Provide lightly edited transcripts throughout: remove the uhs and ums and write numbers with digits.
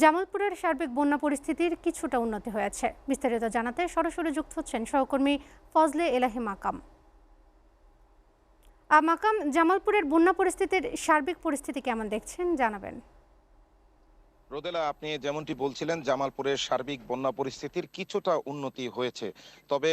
জামালপুরের সার্বিক বন্যা পরিস্থিতির কিছুটা উন্নতি হয়েছে। বিস্তারিত জানাতে সরাসরি যুক্ত হচ্ছেন সহকর্মী ফজলে এলাহি মাকাম। মাকাম, জামালপুরের বন্যা পরিস্থিতির সার্বিক পরিস্থিতি কেমন দেখছেন জানাবেন। রোদেলা, আপনি যেমনটি বলছিলেন, জামালপুরের সার্বিক বন্যা পরিস্থিতির কিছুটা উন্নতি হয়েছে। তবে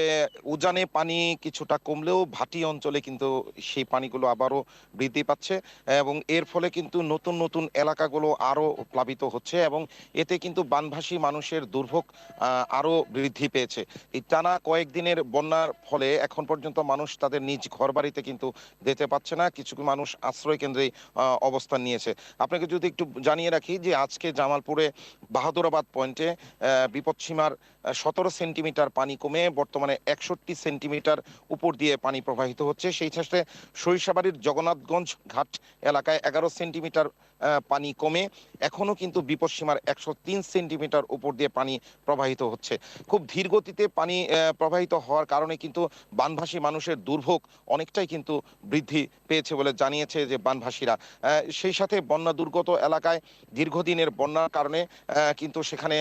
উজানে পানি কিছুটা কমলেও ভাটি অঞ্চলে কিন্তু সেই পানিগুলো আবারও বৃদ্ধি পাচ্ছে এবং এর ফলে কিন্তু নতুন নতুন এলাকাগুলো আরো প্লাবিত হচ্ছে এবং এতে কিন্তু বানভাসী মানুষের দুর্ভোগ আরো বৃদ্ধি পেয়েছে। এই টানা কয়েকদিনের বন্যার ফলে এখন পর্যন্ত মানুষ তাদের নিজ ঘর বাড়িতে কিন্তু যেতে পারছে না। কিছু মানুষ আশ্রয় কেন্দ্রে অবস্থান নিয়েছে। আপনাকে যদি একটু জানিয়ে রাখি যে আজকে জামালপুরে বাহাদুরাবাদ পয়েন্টে বিপদসীমার 17 সেন্টিমিটার পানি কমে বর্তমানে 61 সেন্টিমিটার উপর দিয়ে পানি প্রবাহিত হচ্ছে। সেই সাথে সরিষাবাড়ির জগন্নাথগঞ্জ ঘাট এলাকায় 11 সেন্টিমিটার পানি কমে এখনো কিন্তু বিপদসীমার 103 সেন্টিমিটার উপর দিয়ে পানি প্রবাহিত হচ্ছে। খুব ধীর গতিতে পানি প্রবাহিত হওয়ার কারণে কিন্তু বানভাসী মানুষের দুর্ভোগ অনেকটাই কিন্তু বৃদ্ধি পেয়েছে বলে জানিয়েছে যে বানভাসীরা। সেই সাথে বন্যা দুর্গত এলাকায় দীর্ঘদিনের বন্যার কারণে কিন্তু সেখানে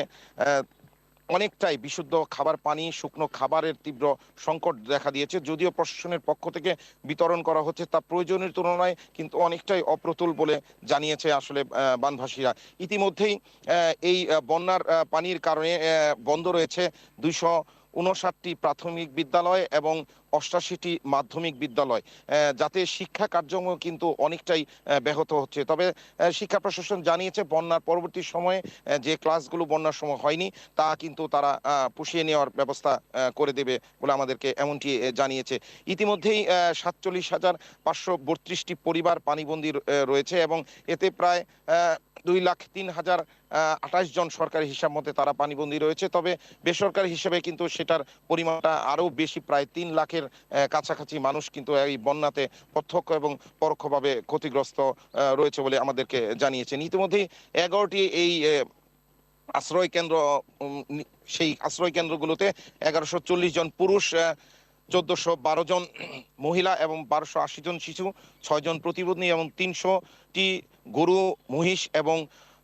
অনেকটাই বিশুদ্ধ খাবার পানি, শুকনো খাবারের তীব্র সংকট দেখা দিয়েছে। যদিও প্রশাসনের পক্ষ থেকে বিতরণ করা হচ্ছে, তা প্রয়োজনের তুলনায় কিন্তু অনেকটাই অপ্রতুল বলে জানিয়েছে আসলে বানভাসীরা। ইতিমধ্যেই এই বন্যার পানির কারণে বন্ধ রয়েছে 259টি প্রাথমিক বিদ্যালয় এবং 88টি মাধ্যমিক বিদ্যালয়, যাতে শিক্ষা কার্যক্রম কিন্তু অনেকটাই ব্যাহত হচ্ছে। তবে শিক্ষা প্রশাসন জানিয়েছে বন্যার পরবর্তী সময়ে যে ক্লাসগুলো বন্যার সময় হয়নি তা কিন্তু তারা পুষিয়ে নেওয়ার ব্যবস্থা করে দেবে বলে আমাদেরকে এমনটি জানিয়েছে। ইতিমধ্যেই 47,532টি পরিবার পানিবন্দী রয়েছে এবং এতে প্রায় 2,03,028 জন সরকারি হিসাব মতে তারা পানিবন্দী রয়েছে। তবে বেসরকারি হিসেবে কিন্তু সেটার পরিমাণটা আরো বেশি, প্রায় 3 লাখের কাছাকাছি মানুষ কিন্তু এই বন্যাতে প্রত্যক্ষ এবং পরোক্ষভাবে ক্ষতিগ্রস্ত রয়েছে বলে আমাদেরকে জানিয়েছেন। ইতিমধ্যেই 11টি এই আশ্রয় কেন্দ্র, সেই আশ্রয় কেন্দ্রগুলোতে 1140 জন পুরুষ, 1412 জন মহিলা এবং 1280 জন শিশু, 6 জন প্রতিবন্ধী এবং 300টি গরু, মহিষ এবং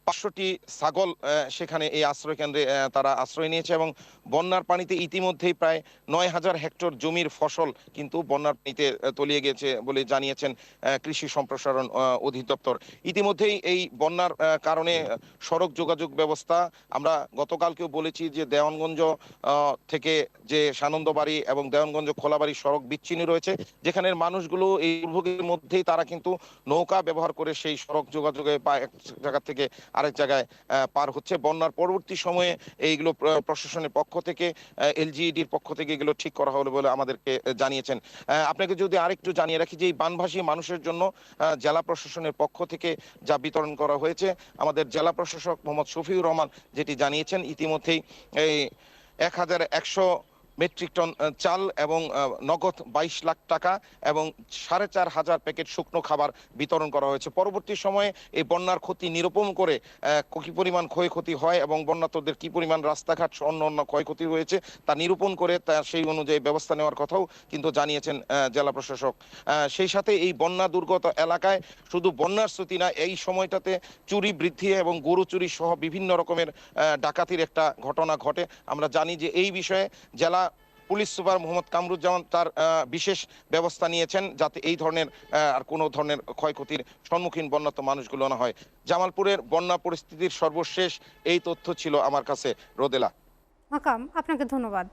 500টি ছাগল সেখানে এই আশ্রয় কেন্দ্রে তারা আশ্রয় নিয়েছে এবং বন্যার পানিতে ইতিমধ্যেই প্রায় 9,000 হেক্টর জমির ফসল কিন্তু বন্যার পানিতে তলিয়ে গেছে বলে জানিয়েছেন কৃষি সম্প্রসারণ অধিদপ্তর। ইতিমধ্যেই এই বন্যার কারণে সড়ক যোগাযোগ ব্যবস্থা, আমরা গতকালকেও বলেছি যে দেওয়ানগঞ্জ থেকে যে সানন্দবাড়ি এবং দেওয়ানগঞ্জ খোলাবাড়ি সড়ক বিচ্ছিন্ন রয়েছে, যেখানের মানুষগুলো এই দুর্ভোগের মধ্যেই তারা কিন্তু নৌকা ব্যবহার করে সেই সড়ক যোগাযোগে বা এক জায়গা থেকে আরেক জায়গায় পার হচ্ছে। বন্যার পরবর্তী সময়ে এইগুলো প্রশাসনের পক্ষ থেকে, এলজিইডির পক্ষ থেকে এগুলো ঠিক করা হবে বলে আমাদেরকে জানিয়েছেন। আপনাকে যদি আরেকটু জানিয়ে রাখি যে এই বানভাসী মানুষের জন্য জেলা প্রশাসনের পক্ষ থেকে যা বিতরণ করা হয়েছে, আমাদের জেলা প্রশাসক মোহাম্মদ শফিউর রহমান যেটি জানিয়েছেন, ইতিমধ্যেই এই 1,100 মেট্রিক টন চাল এবং নগদ 22 লাখ টাকা এবং 4,500 প্যাকেট শুকনো খাবার বিতরণ করা হয়েছে। পরবর্তী সময়ে এই বন্যার ক্ষতি নিরূপণ করে কি পরিমাণ ক্ষয়ক্ষতি হয় এবং বন্যার্তদের কি পরিমাণ রাস্তাঘাট অন্য অন্য ক্ষয়ক্ষতি হয়েছে তা নিরূপণ করে তা সেই অনুযায়ী ব্যবস্থা নেওয়ার কথাও কিন্তু জানিয়েছেন জেলা প্রশাসক। সেই সাথে এই বন্যা দুর্গত এলাকায় শুধু বন্যার স্মৃতি না, এই সময়টাতে চুরি বৃদ্ধি এবং গরু চুরি সহ বিভিন্ন রকমের ডাকাতির একটা ঘটনা ঘটে। আমরা জানি যে এই বিষয়ে জেলা পুলিশ সুপার মোহাম্মদ কামরুজ্জামান তার বিশেষ ব্যবস্থা নিয়েছেন যাতে এই ধরনের আর কোনো ধরনের ক্ষয়ক্ষতির সম্মুখীন বন্যাত মানুষগুলো না হয়। জামালপুরের বন্যা পরিস্থিতির সর্বশেষ এই তথ্য ছিল আমার কাছে, রোদেলা। মাকাম, আপনাকে ধন্যবাদ।